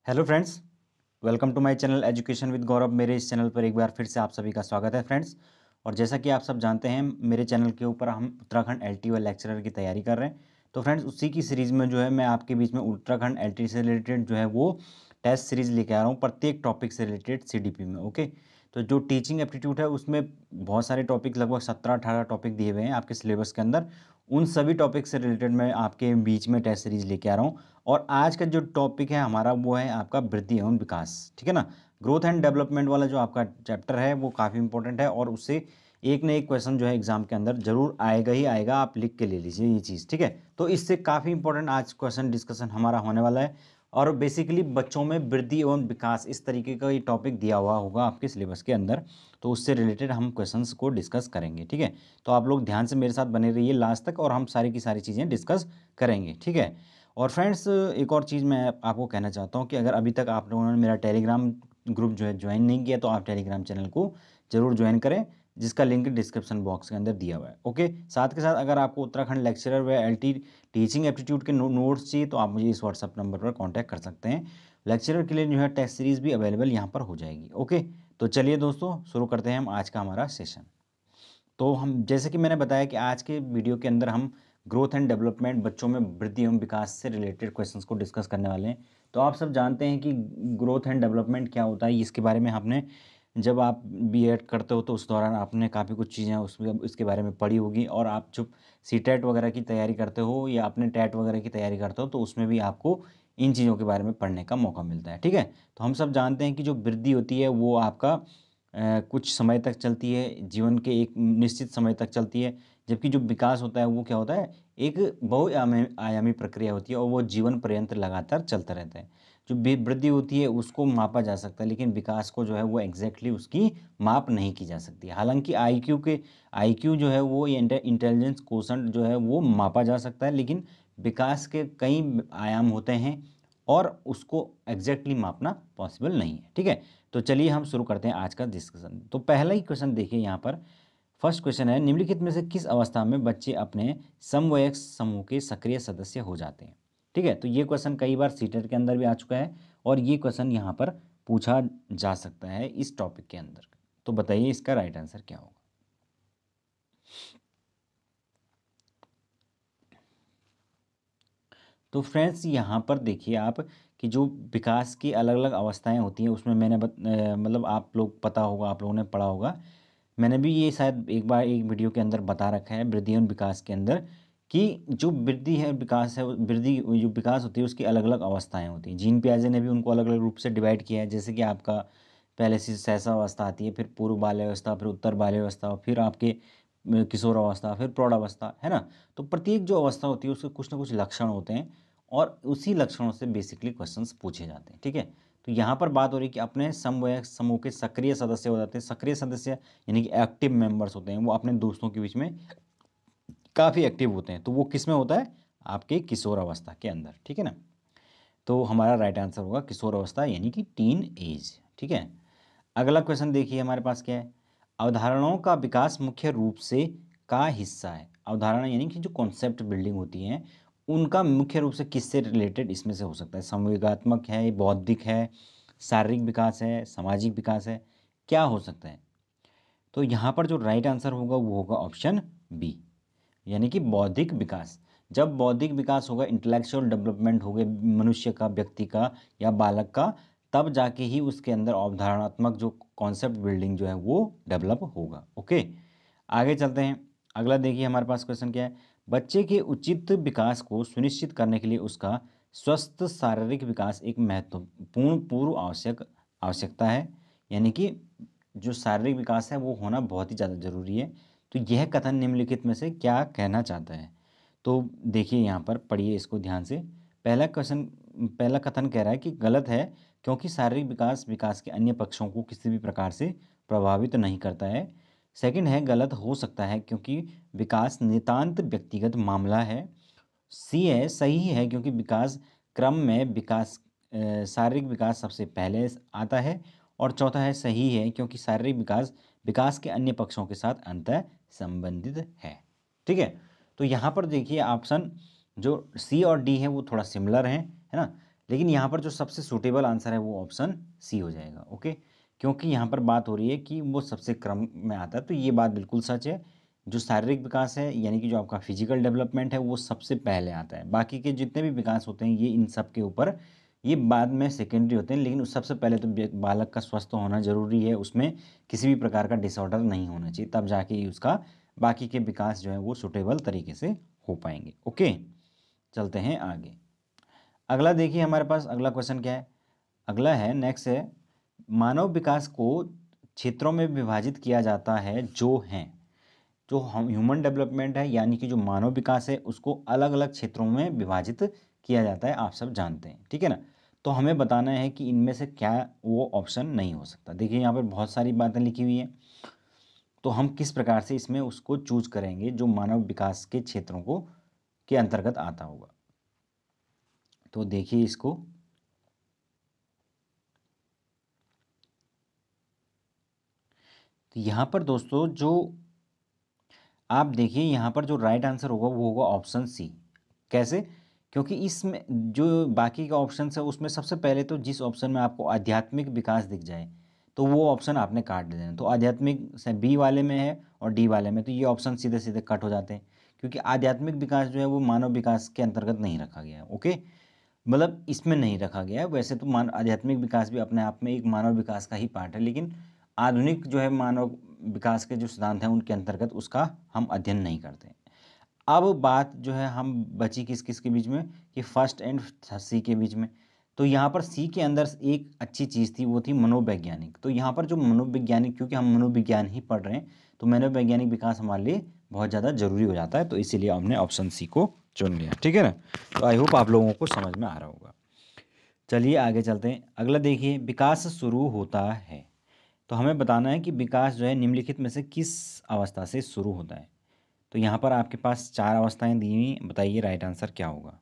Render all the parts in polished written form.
Hello friends, welcome to my channel education with Gaurav. मेरे इस channel पर एक बार फिर से आप सभी का स्वागत है फ्रेंड्स। और जैसा कि आप सब जानते हैं, मेरे चैनल के ऊपर हम उत्तराखंड एलटी लेक्चरर की तैयारी कर रहे हैं। तो फ्रेंड्स, उसी की सीरीज़ में जो है मैं आपके बीच में उत्तराखंड एलटी से रिलेटेड जो है वो टेस्ट सीरीज़ लेके आ रहा हूँ, प्रत्येक टॉपिक से रिलेटेड सीडीपी में। ओके, तो जो टीचिंग एप्टीट्यूड है उसमें बहुत सारे टॉपिक, लगभग 17-18 टॉपिक दिए हुए हैं आपके सिलेबस के अंदर। उन सभी टॉपिक से रिलेटेड मैं आपके बीच में टेस्ट सीरीज लेके आ रहा हूँ। और आज का जो टॉपिक है हमारा वो है आपका वृद्धि एवं विकास। ठीक है ना, ग्रोथ एंड डेवलपमेंट वाला जो आपका चैप्टर है वो काफ़ी इंपॉर्टेंट है और उससे एक न एक क्वेश्चन जो है एग्जाम के अंदर जरूर आएगा ही आएगा। आप लिख के ले लीजिए ये चीज़, ठीक है। तो इससे काफ़ी इंपॉर्टेंट आज क्वेश्चन डिस्कशन हमारा होने वाला है। और बेसिकली बच्चों में वृद्धि एवं विकास इस तरीके का ये टॉपिक दिया हुआ होगा आपके सिलेबस के अंदर। तो उससे रिलेटेड हम क्वेश्चंस को डिस्कस करेंगे, ठीक है। तो आप लोग ध्यान से मेरे साथ बने रहिए लास्ट तक और हम सारी की सारी चीज़ें डिस्कस करेंगे, ठीक है। और फ्रेंड्स, एक और चीज़ मैं आपको कहना चाहता हूँ कि अगर अभी तक आप लोगों ने मेरा टेलीग्राम ग्रुप जो है ज्वाइन नहीं किया तो आप टेलीग्राम चैनल को जरूर ज्वाइन करें, जिसका लिंक डिस्क्रिप्शन बॉक्स के अंदर दिया हुआ है। ओके, साथ के साथ अगर आपको उत्तराखंड लेक्चरर व एलटी टीचिंग एप्टीट्यूड के नोट्स चाहिए तो आप मुझे इस व्हाट्सअप नंबर पर कॉन्टैक्ट कर सकते हैं। लेक्चरर के लिए जो है टेस्ट सीरीज़ भी अवेलेबल यहाँ पर हो जाएगी। ओके, तो चलिए दोस्तों, शुरू करते हैं हम आज का हमारा सेशन। तो हम, जैसे कि मैंने बताया कि आज के वीडियो के अंदर हम ग्रोथ एंड डेवलपमेंट, बच्चों में वृद्धि एवं विकास से रिलेटेड क्वेश्चंस को डिस्कस करने वाले हैं। तो आप सब जानते हैं कि ग्रोथ एंड डेवलपमेंट क्या होता है। इसके बारे में आपने, जब आप बीएड करते हो तो उस दौरान आपने काफ़ी कुछ चीज़ें उसमें इसके बारे में पढ़ी होगी। और आप जब सीटेट वगैरह की तैयारी करते हो या अपने टेट वगैरह की तैयारी करते हो तो उसमें भी आपको इन चीज़ों के बारे में पढ़ने का मौका मिलता है, ठीक है। तो हम सब जानते हैं कि जो वृद्धि होती है वो आपका कुछ समय तक चलती है, जीवन के एक निश्चित समय तक चलती है। जबकि जो विकास होता है वो क्या होता है, एक आयामी प्रक्रिया होती है और वो जीवन पर्यंत लगातार चलता रहता है। जो वृद्धि होती है उसको मापा जा सकता है, लेकिन विकास को जो है वो एग्जैक्टली उसकी माप नहीं की जा सकती। हालांकि आईक्यू जो है वो इंटेलिजेंस कोशेंट जो है वो मापा जा सकता है, लेकिन विकास के कई आयाम होते हैं और उसको एग्जैक्टली मापना पॉसिबल नहीं है, ठीक है। तो चलिए हम शुरू करते हैं आज का डिस्कशन। तो पहला ही क्वेश्चन देखिए यहाँ पर। फर्स्ट क्वेश्चन है, निम्नलिखित में से किस अवस्था में बच्चे अपने समवयस्क समूह के सक्रिय सदस्य हो जाते हैं। ठीक है, तो ये क्वेश्चन कई बार सीटेट के अंदर भी आ चुका है और ये क्वेश्चन यहाँ पर पूछा जा सकता है इस टॉपिक के अंदर। तो बताइए इसका राइट आंसर क्या होगा। तो फ्रेंड्स, यहाँ पर देखिए आप कि जो विकास की अलग अलग अवस्थाएं होती हैं उसमें मैंने मतलब आप लोग पता होगा, आप लोगों ने पढ़ा होगा। मैंने भी ये शायद एक बार एक वीडियो के अंदर बता रखा है वृद्धि एवं विकास के अंदर, कि जो वृद्धि है विकास है, वृद्धि जो विकास होती है उसकी अलग अलग अवस्थाएं होती हैं। जीन पियाजे ने भी उनको अलग अलग रूप से डिवाइड किया है। जैसे कि आपका पहले से सहसा अवस्था आती है, फिर पूर्व बाल्यावस्था, फिर उत्तर बाल्यावस्था, फिर आपके किशोर अवस्था, फिर प्रौढ़ावस्था, है ना। तो प्रत्येक जो अवस्था होती है उसके कुछ ना कुछ लक्षण होते हैं और उसी लक्षणों से बेसिकली क्वेश्चंस पूछे जाते हैं, ठीक है। तो यहाँ पर बात हो रही है कि अपने समवयस्क समूह के सक्रिय सदस्य हो जाते हैं। सक्रिय सदस्य यानी कि एक्टिव मेंबर्स होते हैं, वो अपने दोस्तों के बीच में काफ़ी एक्टिव होते हैं। तो वो किस में होता है, आपके किशोर अवस्था के अंदर, ठीक है ना। तो हमारा राइट आंसर होगा किशोर अवस्था यानी कि टीन एज, ठीक है। अगला क्वेश्चन देखिए हमारे पास क्या है। अवधारणाओं का विकास मुख्य रूप से का हिस्सा है। अवधारणा यानी कि जो कॉन्सेप्ट बिल्डिंग होती हैं उनका मुख्य रूप से किससे रिलेटेड इसमें से हो सकता है। संवेगात्मक है, बौद्धिक है, शारीरिक विकास है, सामाजिक विकास है, क्या हो सकता है। तो यहाँ पर जो राइट आंसर होगा वो होगा ऑप्शन बी, यानी कि बौद्धिक विकास। जब बौद्धिक विकास होगा, इंटेलेक्चुअल डेवलपमेंट हो गया मनुष्य का, व्यक्ति का या बालक का, तब जाके ही उसके अंदर अवधारणात्मक जो कॉन्सेप्ट बिल्डिंग जो है वो डेवलप होगा। ओके, आगे चलते हैं। अगला देखिए हमारे पास क्वेश्चन क्या है। बच्चे के उचित विकास को सुनिश्चित करने के लिए उसका स्वस्थ शारीरिक विकास एक महत्वपूर्ण पूर्व आवश्यकता है। यानी कि जो शारीरिक विकास है वो होना बहुत ही ज़्यादा जरूरी है। तो यह कथन निम्नलिखित में से क्या कहना चाहता है। तो देखिए यहाँ पर पढ़िए इसको ध्यान से। पहला कथन कह रहा है कि गलत है, क्योंकि शारीरिक विकास विकास के अन्य पक्षों को किसी भी प्रकार से प्रभावित नहीं करता है। सेकंड है, गलत हो सकता है क्योंकि विकास नितांत व्यक्तिगत मामला है। सी है, सही है क्योंकि विकास क्रम में शारीरिक विकास सबसे पहले आता है। और चौथा है, सही है क्योंकि शारीरिक विकास विकास के अन्य पक्षों के साथ अंतः संबंधित है, ठीक है। तो यहाँ पर देखिए ऑप्शन जो सी और डी है वो थोड़ा सिमिलर है ना। लेकिन यहाँ पर जो सबसे सूटेबल आंसर है वो ऑप्शन सी हो जाएगा। ओके, क्योंकि यहाँ पर बात हो रही है कि वो सबसे क्रम में आता है, तो ये बात बिल्कुल सच है। जो शारीरिक विकास है यानी कि जो आपका फिजिकल डेवलपमेंट है वो सबसे पहले आता है। बाकी के जितने भी विकास होते हैं ये इन सब के ऊपर ये बाद में सेकेंडरी होते हैं, लेकिन उस सबसे पहले तो बालक का स्वस्थ होना जरूरी है, उसमें किसी भी प्रकार का डिसऑर्डर नहीं होना चाहिए, तब जाके ही उसका बाकी के विकास जो है वो सुटेबल तरीके से हो पाएंगे। ओके, चलते हैं आगे। अगला देखिए हमारे पास अगला क्वेश्चन क्या है। अगला है, नेक्स्ट है, मानव विकास को क्षेत्रों में विभाजित किया जाता है जो हैं, जो हम ह्यूमन डेवलपमेंट है यानी कि जो मानव विकास है उसको अलग अलग क्षेत्रों में विभाजित किया जाता है, आप सब जानते हैं, ठीक है ना। तो हमें बताना है कि इनमें से क्या वो ऑप्शन नहीं हो सकता। देखिए यहाँ पर बहुत सारी बातें लिखी हुई हैं, तो हम किस प्रकार से इसमें उसको चूज करेंगे जो मानव विकास के क्षेत्रों को के अंतर्गत आता होगा। तो देखिए इसको, तो यहाँ पर दोस्तों जो आप देखिए यहाँ पर जो राइट आंसर होगा वो होगा ऑप्शन सी। कैसे? क्योंकि इसमें जो बाकी का ऑप्शन है उसमें सबसे पहले तो जिस ऑप्शन में आपको आध्यात्मिक विकास दिख जाए तो वो ऑप्शन आपने काट देना। तो आध्यात्मिक से बी वाले में है और डी वाले में, तो ये ऑप्शन सीधे सीधे कट हो जाते हैं, क्योंकि आध्यात्मिक विकास जो है वो मानव विकास के अंतर्गत नहीं रखा गया है। ओके, मतलब इसमें नहीं रखा गया है। वैसे तो आध्यात्मिक विकास भी अपने आप में एक मानव विकास का ही पार्ट है, लेकिन आधुनिक जो है मानव विकास के जो सिद्धांत हैं उनके अंतर्गत उसका हम अध्ययन नहीं करते। अब बात जो है हम बची किस किस के बीच में, कि फर्स्ट एंड सी के बीच में। तो यहाँ पर सी के अंदर एक अच्छी चीज़ थी, वो थी मनोवैज्ञानिक। तो यहाँ पर जो मनोवैज्ञानिक, क्योंकि हम मनोविज्ञान ही पढ़ रहे हैं तो मनोवैज्ञानिक विकास हमारे लिए बहुत ज़्यादा जरूरी हो जाता है, तो इसीलिए हमने ऑप्शन सी को चुन लिया, ठीक है ना। तो आई होप आप लोगों को समझ में आ रहा होगा। चलिए आगे चलते हैं। अगला देखिए, विकास शुरू होता है, तो हमें बताना है कि विकास जो है निम्नलिखित में से किस अवस्था से शुरू होता है। तो यहाँ पर आपके पास चार अवस्थाएं दी हुई, बताइए राइट आंसर क्या होगा।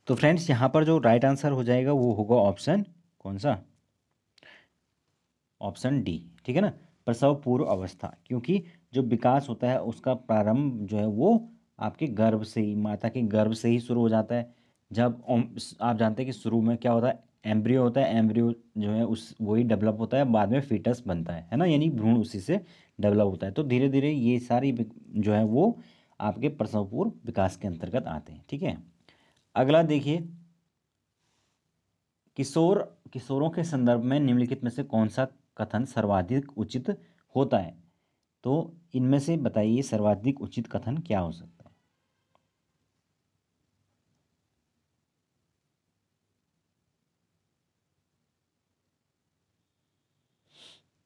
तो फ्रेंड्स यहाँ पर जो राइट आंसर हो जाएगा वो होगा ऑप्शन कौन सा, ऑप्शन डी, ठीक है ना, प्रसव पूर्व अवस्था। क्योंकि जो विकास होता है उसका प्रारंभ जो है वो आपके गर्भ से ही, माता के गर्भ से ही शुरू हो जाता है। जब आप जानते हैं कि शुरू में क्या होता है, एम्ब्रियो होता है, एम्ब्रियो जो है उस वही डेवलप होता है, बाद में फीटस बनता है ना, यानी भ्रूण उसी से डेवलप होता है। तो धीरे धीरे ये सारी जो है वो आपके प्रसव पूर्व विकास के अंतर्गत आते हैं, ठीक है। अगला देखिए, किशोर किशोरों के संदर्भ में निम्नलिखित में से कौन सा कथन सर्वाधिक उचित होता है। तो इनमें से बताइए सर्वाधिक उचित कथन क्या हो सकता है।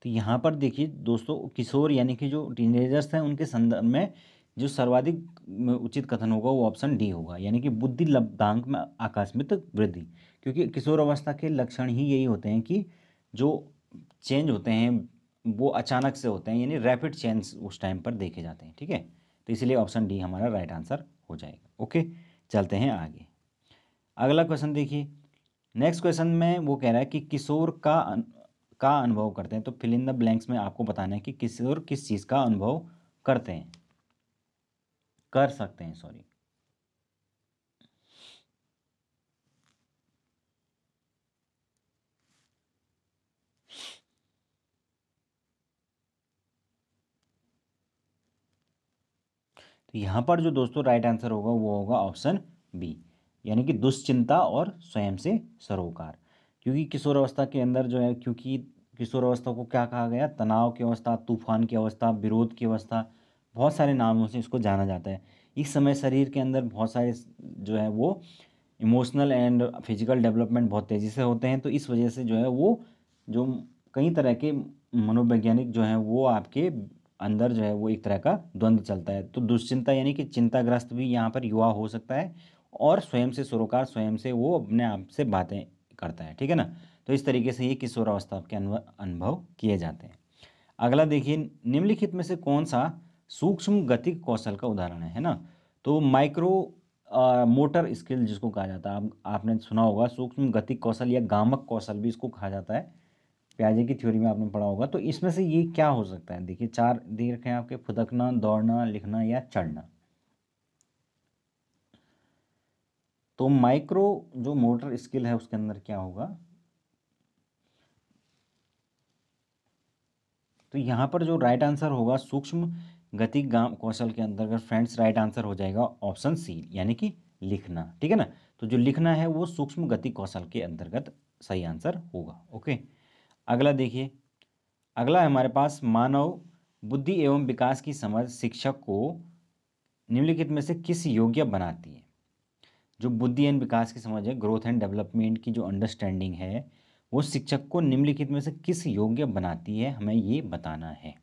तो यहाँ पर देखिए दोस्तों, किशोर यानी कि जो टीनेजर्स हैं उनके संदर्भ में जो सर्वाधिक उचित कथन होगा वो ऑप्शन डी होगा, यानी कि बुद्धि लब्धांक में आकस्मिक वृद्धि। क्योंकि किशोर अवस्था के लक्षण ही यही होते हैं कि जो चेंज होते हैं वो अचानक से होते हैं, यानी रैपिड चेंज उस टाइम पर देखे जाते हैं, ठीक है। तो इसलिए ऑप्शन डी हमारा राइट आंसर हो जाएगा। ओके, चलते हैं आगे। अगला क्वेश्चन देखिए, नेक्स्ट क्वेश्चन में वो कह रहा है कि किशोर का अनुभव करते हैं। तो फिल इन द ब्लैंक्स में आपको बताना है कि किशोर किस चीज़ का अनुभव करते हैं, कर सकते हैं, सॉरी। तो यहाँ पर जो दोस्तों राइट आंसर होगा वो होगा ऑप्शन बी, यानी कि दुश्चिंता और स्वयं से सरोकार। क्योंकि किशोर अवस्था के अंदर जो है, क्योंकि किशोर अवस्था को क्या कहा गया, तनाव की अवस्था, तूफान की अवस्था, विरोध की अवस्था, बहुत सारे नामों से इसको जाना जाता है। इस समय शरीर के अंदर बहुत सारे जो है वो इमोशनल एंड फिजिकल डेवलपमेंट बहुत तेज़ी से होते हैं। तो इस वजह से जो है वो जो कई तरह के मनोवैज्ञानिक जो हैं वो आपके अंदर जो है वो एक तरह का द्वंद्व चलता है। तो दुश्चिंता यानी कि चिंताग्रस्त भी यहाँ पर युवा हो सकता है, और स्वयं से सरोकार, स्वयं से वो अपने आप से बातें करता है, ठीक है ना। तो इस तरीके से ये किशोरावस्था के अनुभव किए जाते हैं। अगला देखिए, निम्नलिखित में से कौन सा सूक्ष्म गतिक कौशल का उदाहरण है ना। तो माइक्रो मोटर स्किल जिसको कहा जाता है, आपने सुना होगा सूक्ष्म गतिक कौशल या गामक कौशल भी इसको कहा जाता है, प्याजे की थ्योरी में आपने पढ़ा होगा। तो इसमें से ये क्या हो सकता है, देखिए चार दे रखे हैं आपके, फुदकना, दौड़ना, लिखना या चढ़ना। तो माइक्रो जो मोटर स्किल है उसके अंदर क्या होगा, तो यहाँ पर जो राइट आंसर होगा सूक्ष्म गति गाम कौशल के अंतर्गत फ्रेंड्स राइट आंसर हो जाएगा ऑप्शन सी, यानी कि लिखना। ठीक है ना, तो जो लिखना है वो सूक्ष्म गति कौशल के अंतर्गत सही आंसर होगा। ओके, अगला देखिए, अगला है हमारे पास मानव बुद्धि एवं विकास की समझ शिक्षक को निम्नलिखित में से किस योग्य बनाती है। जो बुद्धि एंड विकास की समझ है, ग्रोथ एंड डेवलपमेंट की जो अंडरस्टैंडिंग है, वो शिक्षक को निम्नलिखित में से किस योग्य बनाती है, हमें ये बताना है।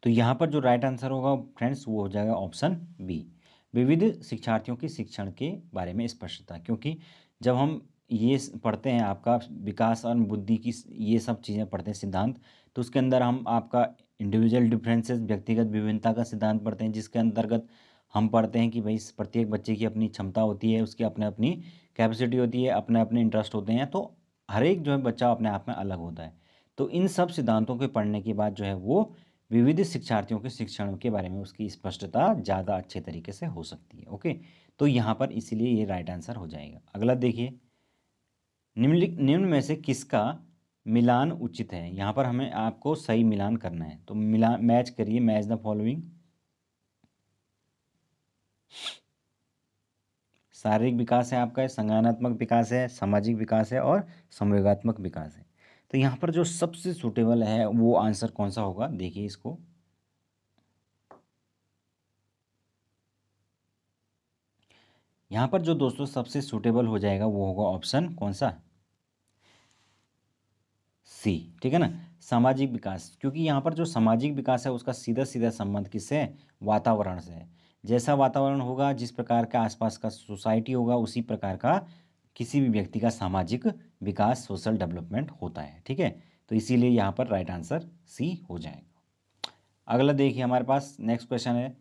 तो यहाँ पर जो राइट आंसर होगा फ्रेंड्स वो हो जाएगा ऑप्शन बी, विविध शिक्षार्थियों की शिक्षण के बारे में स्पष्टता। क्योंकि जब हम ये पढ़ते हैं आपका विकास और बुद्धि की ये सब चीज़ें पढ़ते हैं सिद्धांत, तो उसके अंदर हम आपका इंडिविजुअल डिफरेंसेस व्यक्तिगत विभिन्नता का सिद्धांत पढ़ते हैं, जिसके अंतर्गत हम पढ़ते हैं कि भाई प्रत्येक बच्चे की अपनी क्षमता होती है, उसकी अपने अपनी कैपेसिटी होती है, अपने अपने इंटरेस्ट होते हैं, तो हर एक जो है बच्चा अपने आप में अलग होता है। तो इन सब सिद्धांतों के पढ़ने के बाद जो है वो विविध शिक्षार्थियों के शिक्षण के बारे में उसकी स्पष्टता ज़्यादा अच्छे तरीके से हो सकती है। ओके, तो यहाँ पर इसीलिए ये राइट आंसर हो जाएगा। अगला देखिए, निम्न में से किसका मिलान उचित है। यहाँ पर हमें आपको सही मिलान करना है, तो मिलान मैच करिए, मैच द फॉलोइंग। शारीरिक विकास है आपका, संज्ञानात्मक विकास है, सामाजिक विकास है और संवेगात्मक विकास है। तो यहाँ पर जो सबसे सुटेबल है वो आंसर कौन सा होगा, देखिए इसको। यहाँ पर जो दोस्तों सबसे सूटेबल हो जाएगा वो होगा ऑप्शन कौन सा, सी। ठीक है ना, सामाजिक विकास। क्योंकि यहाँ पर जो सामाजिक विकास है उसका सीधा सीधा संबंध किससे है, वातावरण से है। जैसा वातावरण होगा, जिस प्रकार का आसपास का सोसाइटी होगा, उसी प्रकार का किसी भी व्यक्ति का सामाजिक विकास, सोशल डेवलपमेंट होता है। ठीक है, तो इसीलिए यहाँ पर राइट आंसर सी हो जाएगा। अगला देखिए, हमारे पास नेक्स्ट क्वेश्चन है,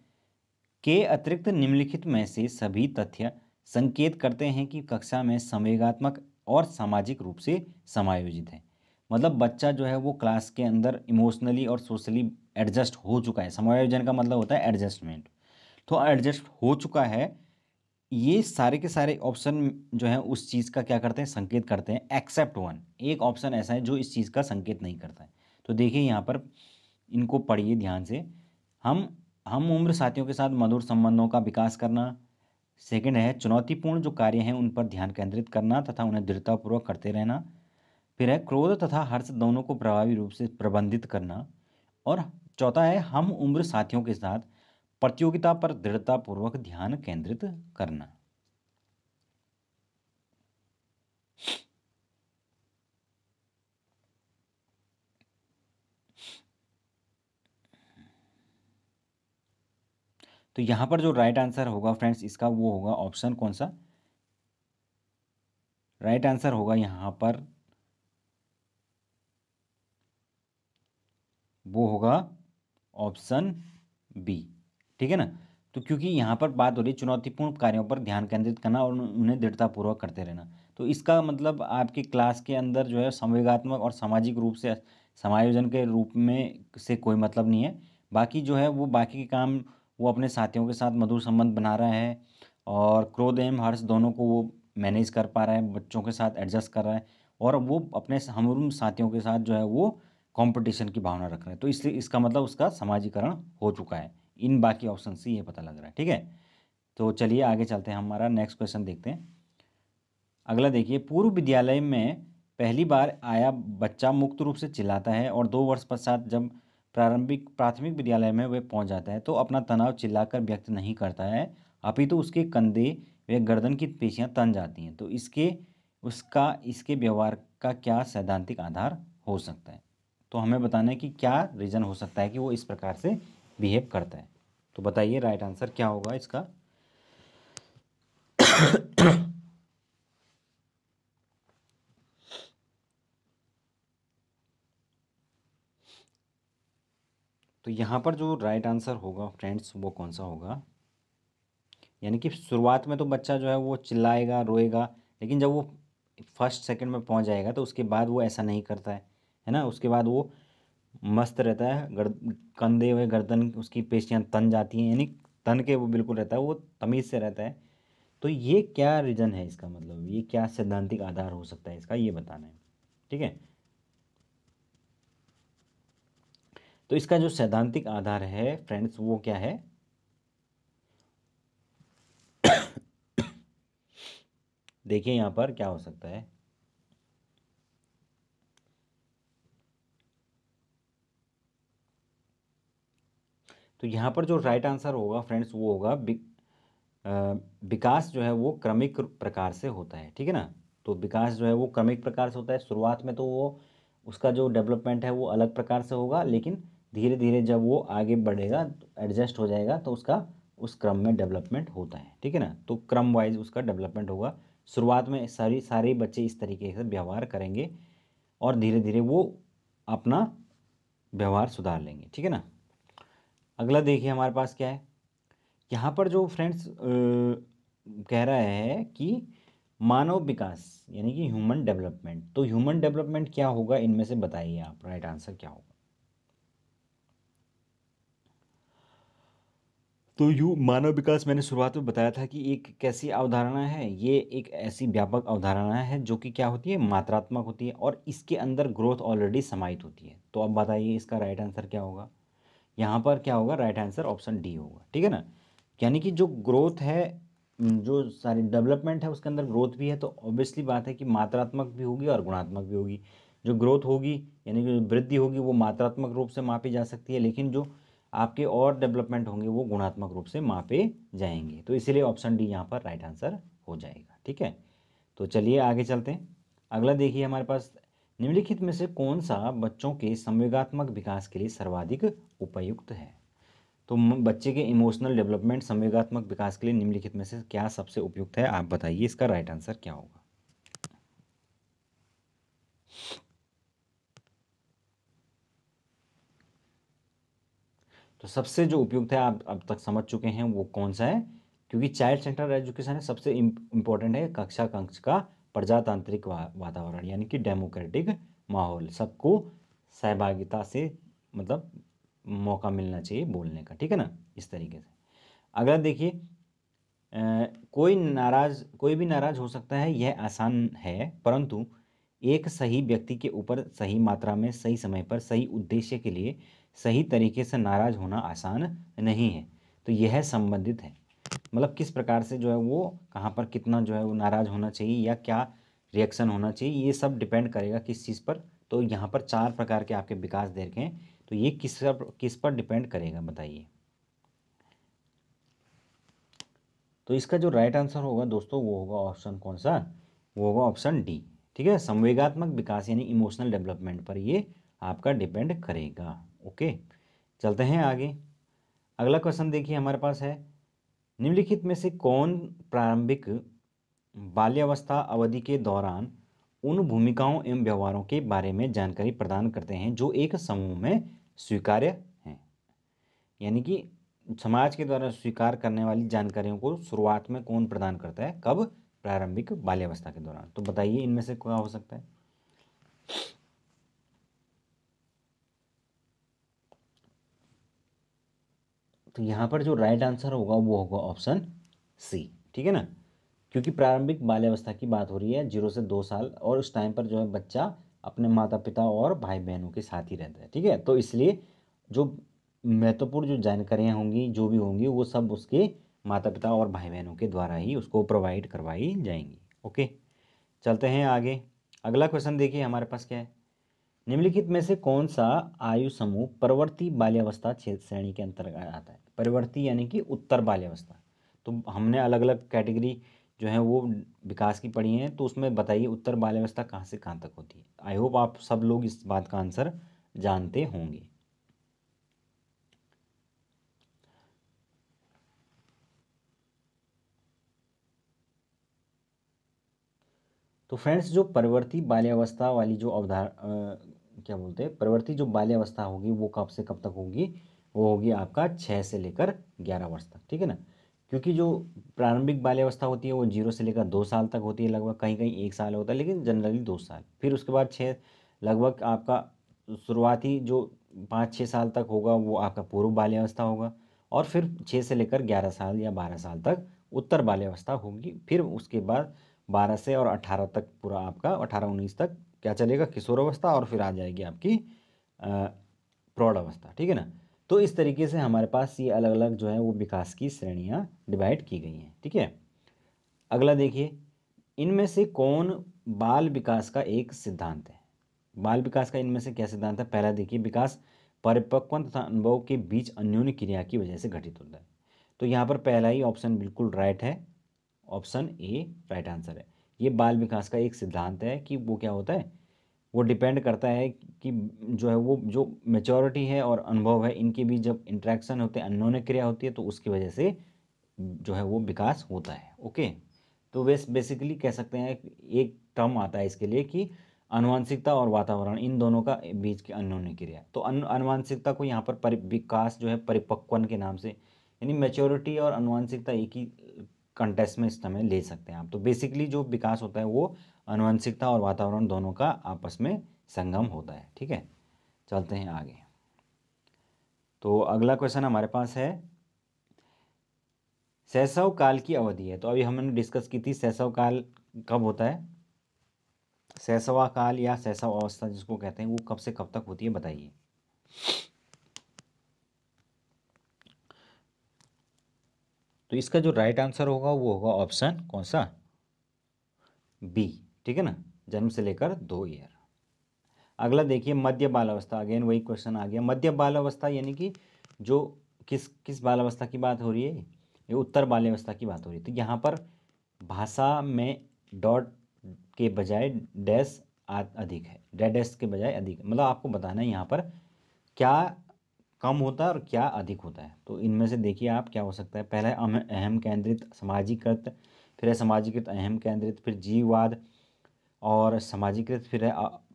के अतिरिक्त निम्नलिखित में से सभी तथ्य संकेत करते हैं कि कक्षा में संवेगात्मक और सामाजिक रूप से समायोजित है। मतलब बच्चा जो है वो क्लास के अंदर इमोशनली और सोशली एडजस्ट हो चुका है। समायोजन का मतलब होता है एडजस्टमेंट, तो एडजस्ट हो चुका है। ये सारे के सारे ऑप्शन जो है उस चीज़ का क्या करते हैं, संकेत करते हैं, एक्सेप्ट वन, एक ऑप्शन ऐसा है जो इस चीज़ का संकेत नहीं करता है। तो देखिए यहाँ पर इनको पढ़िए ध्यान से। हम हम उम्र साथियों के साथ मधुर संबंधों का विकास करना। सेकंड है चुनौतीपूर्ण जो कार्य हैं उन पर ध्यान केंद्रित करना तथा उन्हें दृढ़तापूर्वक करते रहना। फिर है क्रोध तथा हर्ष दोनों को प्रभावी रूप से प्रबंधित करना। और चौथा है हम उम्र साथियों के साथ प्रतियोगिता पर दृढ़तापूर्वक ध्यान केंद्रित करना। तो यहाँ पर जो राइट आंसर होगा फ्रेंड्स इसका वो होगा ऑप्शन कौन सा, राइट आंसर होगा यहाँ पर वो होगा ऑप्शन बी। ठीक है ना, तो क्योंकि यहाँ पर बात हो रही है चुनौतीपूर्ण कार्यों पर ध्यान केंद्रित करना और उन्हें दृढ़तापूर्वक करते रहना। तो इसका मतलब आपकी क्लास के अंदर जो है संवेगात्मक और सामाजिक रूप से समायोजन के रूप में से कोई मतलब नहीं है। बाकी जो है वो बाकी के काम वो अपने साथियों के साथ मधुर संबंध बना रहा है और क्रोध एवं हर्ष दोनों को वो मैनेज कर पा रहा है, बच्चों के साथ एडजस्ट कर रहा है और वो अपने हम साथियों के साथ जो है वो कंपटीशन की भावना रख रहे हैं। तो इसलिए इसका मतलब उसका समाजीकरण हो चुका है। इन बाकी ऑप्शन से ये पता लग रहा है। ठीक है, तो चलिए आगे चलते हैं, हमारा नेक्स्ट क्वेश्चन देखते हैं। अगला देखिए, पूर्व विद्यालय में पहली बार आया बच्चा मुक्त रूप से चिल्लाता है और 2 वर्ष पश्चात जब प्राथमिक विद्यालय में वह पहुंच जाता है तो अपना तनाव चिल्लाकर व्यक्त नहीं करता है, अपितु उसके कंधे व गर्दन की पेशियां तन जाती हैं। तो इसके व्यवहार का क्या सैद्धांतिक आधार हो सकता है। तो हमें बताना है कि क्या रीज़न हो सकता है कि वो इस प्रकार से बिहेव करता है। तो बताइए राइट आंसर क्या होगा इसका। तो यहाँ पर जो राइट आंसर होगा फ्रेंड्स वो कौन सा होगा, यानी कि शुरुआत में तो बच्चा जो है वो चिल्लाएगा, रोएगा, लेकिन जब वो फर्स्ट सेकंड में पहुंच जाएगा तो उसके बाद वो ऐसा नहीं करता है ना। उसके बाद वो मस्त रहता है, कंधे हुए गर्दन उसकी पेशियां तन जाती हैं, यानी तन के वो बिल्कुल रहता है, वो तमीज़ से रहता है। तो ये क्या रीज़न है इसका, मतलब ये क्या सैद्धांतिक आधार हो सकता है इसका, ये बताना है। ठीक है, तो इसका जो सैद्धांतिक आधार है फ्रेंड्स वो क्या है, देखिए यहाँ पर क्या हो सकता है। तो यहाँ पर जो राइट आंसर होगा फ्रेंड्स वो होगा विकास जो है वो क्रमिक प्रकार से होता है। ठीक है ना, तो विकास जो है वो क्रमिक प्रकार से होता है। शुरुआत में तो वो उसका जो डेवलपमेंट है वो अलग प्रकार से होगा, लेकिन धीरे धीरे जब वो आगे बढ़ेगा, एडजस्ट हो जाएगा, तो उसका उस क्रम में डेवलपमेंट होता है। ठीक है ना, तो क्रम वाइज उसका डेवलपमेंट होगा। शुरुआत में सारे बच्चे इस तरीके से व्यवहार करेंगे और धीरे धीरे वो अपना व्यवहार सुधार लेंगे। ठीक है ना, अगला देखिए हमारे पास क्या है। यहाँ पर जो फ्रेंड्स कह रहा है कि मानव विकास यानी कि ह्यूमन डेवलपमेंट, तो ह्यूमन डेवलपमेंट क्या होगा इनमें से बताइए आप, राइट आंसर क्या होगा। तो यू मानव विकास मैंने शुरुआत में बताया था कि एक कैसी अवधारणा है, ये एक ऐसी व्यापक अवधारणा है जो कि क्या होती है, मात्रात्मक होती है, और इसके अंदर ग्रोथ ऑलरेडी समाहित होती है। तो अब बताइए इसका राइट आंसर क्या होगा। यहाँ पर क्या होगा, राइट आंसर ऑप्शन डी होगा। ठीक है ना, यानी कि जो ग्रोथ है, जो सारी डेवलपमेंट है उसके अंदर ग्रोथ भी है, तो ऑब्वियसली बात है कि मात्रात्मक भी होगी और गुणात्मक भी होगी। जो ग्रोथ होगी यानी कि जो वृद्धि होगी वो मात्रात्मक रूप से मापी जा सकती है, लेकिन जो आपके और डेवलपमेंट होंगे वो गुणात्मक रूप से मापे जाएंगे। तो इसीलिए ऑप्शन डी यहाँ पर राइट आंसर हो जाएगा। ठीक है, तो चलिए आगे चलते हैं। अगला देखिए हमारे पास, निम्नलिखित में से कौन सा बच्चों के संवेगात्मक विकास के लिए सर्वाधिक उपयुक्त है। तो बच्चे के इमोशनल डेवलपमेंट, संवेगात्मक विकास के लिए निम्नलिखित में से क्या सबसे उपयुक्त है, आप बताइए इसका राइट आंसर क्या होगा। तो सबसे जो उपयुक्त है आप अब तक समझ चुके हैं वो कौन सा है, क्योंकि चाइल्ड सेंटर एजुकेशन है, सबसे इम्पोर्टेंट है कक्षा कक्ष का प्रजातांत्रिक वातावरण, यानी कि डेमोक्रेटिक माहौल, सबको सहभागिता से मतलब मौका मिलना चाहिए बोलने का। ठीक है ना, इस तरीके से। अगला देखिए, कोई भी नाराज हो सकता है, यह आसान है, परंतु एक सही व्यक्ति के ऊपर सही मात्रा में सही समय पर सही उद्देश्य के लिए सही तरीके से नाराज होना आसान नहीं है। तो यह संबंधित है, मतलब किस प्रकार से जो है वो कहाँ पर कितना जो है वो नाराज होना चाहिए या क्या रिएक्शन होना चाहिए, ये सब डिपेंड करेगा किस चीज़ पर। तो यहाँ पर 4 प्रकार के आपके विकास दे रखे हैं, तो ये किस पर डिपेंड करेगा बताइए। तो इसका जो राइट आंसर होगा दोस्तों वो होगा ऑप्शन कौन सा, वो होगा ऑप्शन डी। ठीक है, संवेगात्मक विकास यानी इमोशनल डेवलपमेंट पर ये आपका डिपेंड करेगा। ओके, चलते हैं आगे। अगला क्वेश्चन देखिए हमारे पास है, निम्नलिखित में से कौन प्रारंभिक बाल्यावस्था अवधि के दौरान उन भूमिकाओं एवं व्यवहारों के बारे में जानकारी प्रदान करते हैं जो एक समूह में स्वीकार्य हैं। यानी कि समाज के द्वारा स्वीकार करने वाली जानकारियों को शुरुआत में कौन प्रदान करता है, कब, प्रारंभिक बाल्यावस्था के दौरान। तो बताइए इनमें से क्या हो सकता है। तो यहाँ पर जो राइट आंसर होगा वो होगा ऑप्शन सी। ठीक है ना, क्योंकि प्रारंभिक बाल्यावस्था की बात हो रही है 0 से 2 साल, और उस टाइम पर जो है बच्चा अपने माता पिता और भाई बहनों के साथ ही रहता है। ठीक है, तो इसलिए जो महत्वपूर्ण जो जानकारियाँ होंगी जो भी होंगी वो सब उसके माता पिता और भाई बहनों के द्वारा ही उसको प्रोवाइड करवाई जाएंगी। ओके, चलते हैं आगे। अगला क्वेश्चन देखिए हमारे पास क्या है, निम्नलिखित में से कौन सा आयु समूह परवर्ती बाल्यावस्था श्रेणी के अंतर्गत आता है। परिवर्ती यानी कि उत्तर बाल्यावस्था, तो हमने अलग अलग कैटेगरी जो है वो विकास की पढ़ी हैं, तो उसमें बताइए उत्तर बाल्यावस्था कहाँ से कहाँ तक होती है। आई होप आप सब लोग इस बात का आंसर जानते होंगे। तो फ्रेंड्स जो परिवर्ती बाल्यावस्था वाली जो क्या बोलते हैं, परिवर्ती जो बाल्यावस्था होगी वो कब से कब तक होगी, वो होगी आपका 6 से लेकर 11 वर्ष तक। ठीक है ना, क्योंकि जो प्रारंभिक बाल्यावस्था होती है वो 0 से लेकर 2 साल तक होती है, लगभग कहीं कहीं 1 साल होता है, लेकिन जनरली 2 साल। फिर उसके बाद 6 लगभग आपका शुरुआती जो 5-6 साल तक होगा वो आपका पूर्व बाल्यावस्था होगा, और फिर 6 से लेकर 11 साल या 12 साल तक उत्तर बाल्यावस्था होगी। फिर उसके बाद 12 से और 18 तक पूरा आपका 18-19 तक क्या चलेगा, किशोरावस्था, और फिर आ जाएगी आपकी प्रौढ़ अवस्था। ठीक है ना। तो इस तरीके से हमारे पास ये अलग अलग जो है वो विकास की श्रेणियाँ डिवाइड की गई हैं। ठीक है। अगला देखिए, इनमें से कौन बाल विकास का एक सिद्धांत है। बाल विकास का इनमें से क्या सिद्धांत है। पहला देखिए, विकास परिपक्व तथा अनुभव के बीच अन्योन्य क्रिया की वजह से घटित होता है। तो यहाँ पर पहला ही ऑप्शन बिल्कुल राइट है, ऑप्शन ए राइट आंसर है। ये बाल विकास का एक सिद्धांत है कि वो क्या होता है, वो डिपेंड करता है कि जो है वो जो मेच्योरिटी है और अनुभव है, इनके बीच जब इंटरेक्शन होते हैं, अन्योन्य क्रिया होती है, तो उसकी वजह से जो है वो विकास होता है। ओके। तो बेसिकली कह सकते हैं एक टर्म आता है इसके लिए कि आनुवंशिकता और वातावरण, इन दोनों का बीच की अन्योन्य क्रिया। तो आनुवंशिकता को यहाँ पर विकास जो है परिपक्वन के नाम से, यानी मेच्योरिटी और आनुवंशिकता एक ही कंटेस्ट में इस समय ले सकते हैं आप। तो बेसिकली जो विकास होता है वो आनुवंशिकता और वातावरण दोनों का आपस में संगम होता है। ठीक है। चलते हैं आगे। तो अगला क्वेश्चन हमारे पास है, शैशव काल की अवधि है। तो अभी हमने डिस्कस की थी शैशव काल कब होता है, शैशवा काल या शैशव अवस्था जिसको कहते हैं, वो कब से कब तक होती है बताइए। तो इसका जो राइट आंसर होगा वो होगा ऑप्शन कौन सा, बी। ठीक है ना, जन्म से लेकर 2 ईयर। अगला देखिए, मध्य बाल अवस्था। अगेन वही क्वेश्चन आ गया, मध्य बाल अवस्था यानी कि जो किस किस बाल अवस्था की बात हो रही है, ये उत्तर बाल्यावस्था की बात हो रही है। तो यहाँ पर भाषा में डॉट के बजाय डैश अधिक है, डैश के बजाय अधिक, मतलब आपको बताना है यहाँ पर क्या कम होता है और क्या अधिक होता है। तो इनमें से देखिए आप क्या हो सकता है। पहला है अहम केंद्रित समाजीकृत, फिर है समाजीकृत अहम केंद्रित, फिर जीववाद और समाजीकृत, फिर है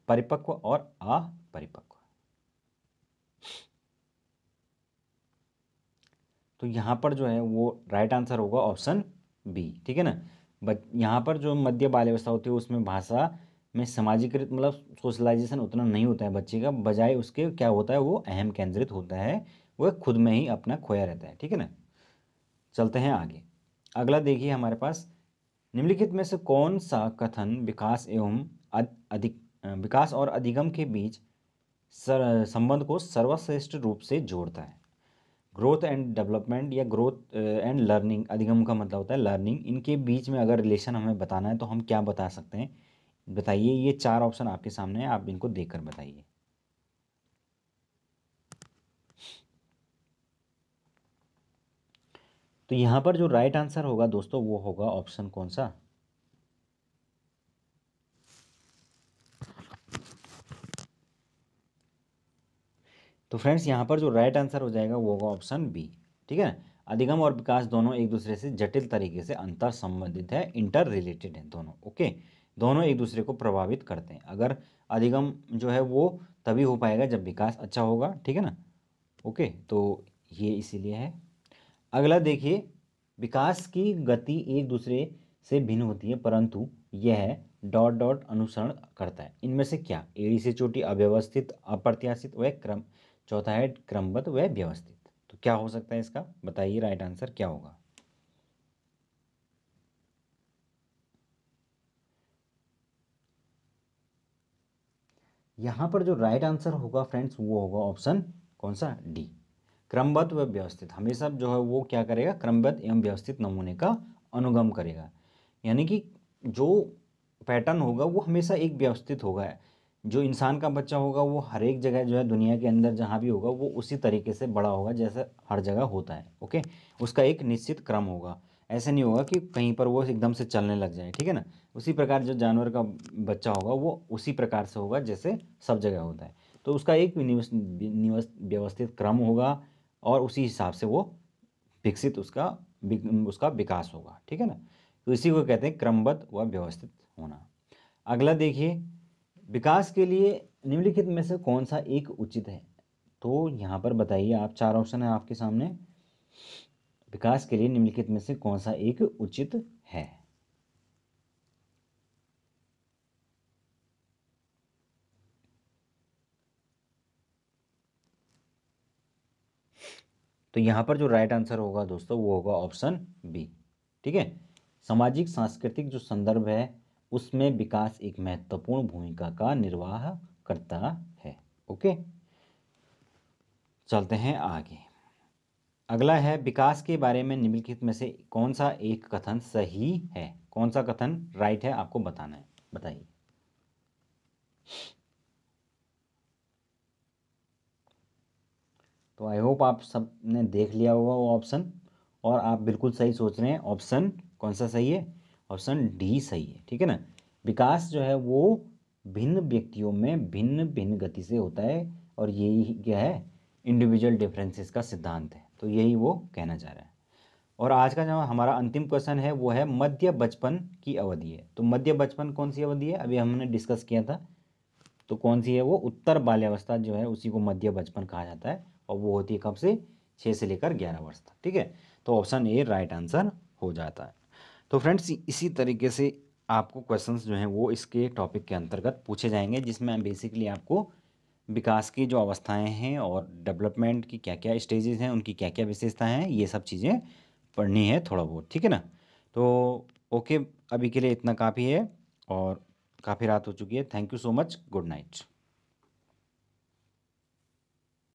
परिपक्व और अपरिपक्व। तो यहाँ पर जो है वो राइट आंसर होगा ऑप्शन बी। ठीक है ना। बट यहाँ पर जो मध्य बाल्यावस्था होती है उसमें भाषा में समाजीकृत मतलब सोशलाइजेशन उतना नहीं होता है बच्चे का, बजाय उसके क्या होता है वो अहम केंद्रित होता है, वह खुद में ही अपना खोया रहता है। ठीक है ना। चलते हैं आगे। अगला देखिए हमारे पास, निम्नलिखित में से कौन सा कथन विकास एवं अधिक विकास और अधिगम के बीच संबंध को सर्वश्रेष्ठ रूप से जोड़ता है। ग्रोथ एंड डेवलपमेंट या ग्रोथ एंड लर्निंग, अधिगम का मतलब होता है लर्निंग, इनके बीच में अगर रिलेशन हमें बताना है तो हम क्या बता सकते हैं बताइए। ये 4 ऑप्शन आपके सामने है, आप इनको देखकर बताइए। तो यहाँ पर जो राइट आंसर होगा दोस्तों वो होगा ऑप्शन कौन सा, तो फ्रेंड्स यहाँ पर जो राइट आंसर हो जाएगा वो होगा ऑप्शन बी। ठीक है ना। अधिगम और विकास दोनों एक दूसरे से जटिल तरीके से अंतर संबंधित है, इंटर रिलेटेड है दोनों। ओके, दोनों एक दूसरे को प्रभावित करते हैं। अगर अधिगम जो है वो तभी हो पाएगा जब विकास अच्छा होगा। ठीक है ना। ओके, तो ये इसीलिए है। अगला देखिए, विकास की गति एक दूसरे से भिन्न होती है परंतु यह डॉट डॉट अनुसरण करता है। इनमें से क्या, एड़ी से चोटी, अव्यवस्थित, अप्रत्याशित व क्रम, चौथा है क्रमबद्ध व व्यवस्थित। तो क्या हो सकता है इसका बताइए, राइट आंसर क्या होगा। यहाँ पर जो राइट आंसर होगा फ्रेंड्स वो होगा ऑप्शन कौन सा, डी। क्रमबद्ध व व्यवस्थित हमेशा जो है वो क्या करेगा, क्रमबद्ध एवं व्यवस्थित नमूने का अनुगम करेगा। यानी कि जो पैटर्न होगा वो हमेशा एक व्यवस्थित होगा। जो इंसान का बच्चा होगा वो हर एक जगह जो है दुनिया के अंदर जहाँ भी होगा वो उसी तरीके से बड़ा होगा जैसे हर जगह होता है। ओके, उसका एक निश्चित क्रम होगा। ऐसे नहीं होगा कि कहीं पर वो एकदम से चलने लग जाए। ठीक है ना। उसी प्रकार जो जानवर का बच्चा होगा वो उसी प्रकार से होगा जैसे सब जगह होता है। तो उसका एक व्यवस्थित क्रम होगा और उसी हिसाब से वो विकसित उसका विकास होगा। ठीक है ना। तो इसी को कहते हैं क्रमबद्ध व व्यवस्थित होना। अगला देखिए, विकास के लिए निम्नलिखित में से कौन सा एक उचित है। तो यहाँ पर बताइए आप, 4 ऑप्शन है आपके सामने। विकास के लिए निम्नलिखित में से कौन सा एक उचित है? तो यहाँ पर जो राइट आंसर होगा दोस्तों वो होगा ऑप्शन बी। ठीक है, सामाजिक सांस्कृतिक जो संदर्भ है उसमें विकास एक महत्वपूर्ण भूमिका का निर्वाह करता है। ओके, चलते हैं आगे। अगला है, विकास के बारे में निम्नलिखित में से कौन सा एक कथन सही है? कौन सा कथन राइट है आपको बताना है, बताइए। तो आई होप आप सब ने देख लिया होगा वो ऑप्शन, और आप बिल्कुल सही सोच रहे हैं। ऑप्शन कौन सा सही है? ऑप्शन डी सही है। ठीक है ना, विकास जो है वो भिन्न व्यक्तियों में भिन्न भिन्न गति से होता है, और यही क्या है, इंडिविजुअल डिफरेंसेस का सिद्धांत है। तो यही वो कहना चाह रहा है। और आज का जो हमारा अंतिम क्वेश्चन है वो है मध्य बचपन की अवधि है। तो मध्य बचपन कौन सी अवधि है? अभी हमने डिस्कस किया था। तो कौन सी है वो? उत्तर बाल्यावस्था जो है उसी को मध्य बचपन कहा जाता है, और वो होती है कब से? 6 से लेकर 11 वर्ष तक। ठीक है, तो ऑप्शन ए राइट आंसर हो जाता है। तो फ्रेंड्स इसी तरीके से आपको क्वेश्चंस जो हैं वो इसके टॉपिक के अंतर्गत पूछे जाएंगे, जिसमें बेसिकली आपको विकास की जो अवस्थाएं हैं और डेवलपमेंट की क्या क्या स्टेजेस हैं, उनकी क्या क्या विशेषताएं हैं, ये सब चीज़ें पढ़नी है थोड़ा बहुत। ठीक है ना, तो ओके, अभी के लिए इतना काफ़ी है, और काफ़ी रात हो चुकी है। Thank you so much, good night.